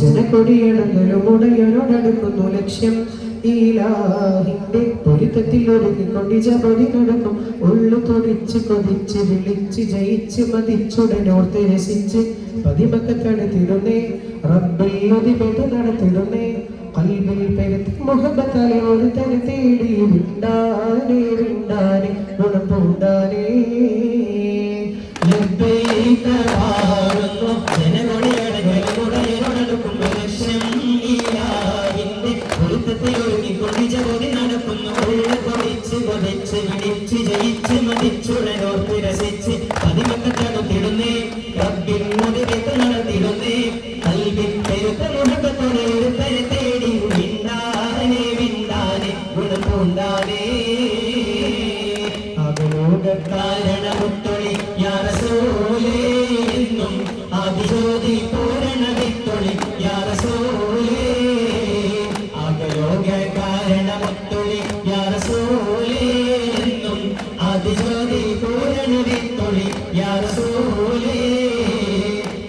ജനകൊടിയടങ്ങലുമുടയോടടുക്കുന്നു ലക്ഷ്യം ഈലാഹിന്റെ പൊരുത്തത്തിൽ ഒരുങ്ങിക്കൊണ്ട് ജപതി നടക്കും ഉള്ളു തൊടിച്ച് കൊതിച്ച് വിളിച്ച് ജയിച്ച് മതിച്ചുടനോർത്ത് രസിച്ച് പതിമക്കത്തടുത്തിടുന്നേ റബ്ബിൽ ഒതിപെട്ട് നടത്തിടുന്നേ കൽബിൽ പെരുത്ത് മുഹബത്താലെ ഒരു തന്നെ തേടി വിണ്ടാനേ വിണ്ടാനേ ഗുണം പൂണ്ടാനേ ജയിച്ച് മതിച്ചുടനോർത്ത് രസിച്ച് പതിമക്കത്തടുത്തിടുന്നേ റബ്ബിൽ മുതിരത്ത് നടത്തിടുന്നേ കൽബിൽ പെരുത്ത മുഹബത്തോടെ ഒരു തര തേടി വിണ്ടാനേ വിണ്ടാനേ ഗുണം പൂണ്ടാനേ കാരണമുത്തൊളി യാ റസൂലേ എന്നും ആദിജ്യോതി പൂരണ വിത്തൊളി യാ റസൂലേ ആകലോക കാരണമുത്തൊളി യാ റസൂലേ എന്നും ആദിജ്യോതി പൂരണ വിത്തൊളി യാ റസൂലേ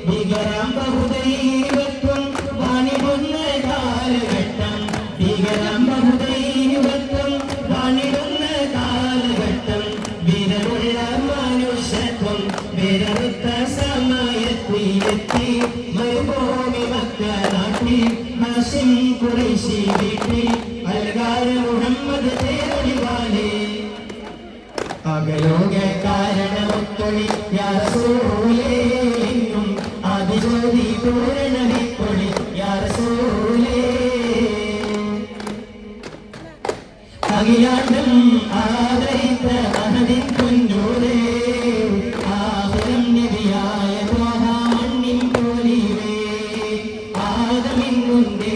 ഭീകരം ബഹുദൈവത്വം വാണിടുന്ന കാലഘട്ടം ഭീകരം ബഹുദൈവത്വം വാണിടുന്ന കാലഘട്ടം വീരമുള്ള മനുഷ്യത്വം വിരറുത്ത സമയത്തിലെത്തി മരുഭൂമി മക്ക നാട്ടിൽ ഹാഷിം ഖുറൈശി വീട്ടിൽ അൽഗാര മുഹമ്മദ് തേരൊളിവാലേ അകലോക കാരണമൊത്തൊളി യാ റസൂലേ എന്നും ആദിജ്യോതി പൂരണ വിത്തൊളി യാ റസൂലേ അഖിലാണ്ടം ആദരിത്ത മഹദിൻ കുഞ്ഞൂരേ ആഹിരം നബിയായ ത്വാഹ മണ്ണിൻ പോലിവേ ആദമിൻ മുന്നേ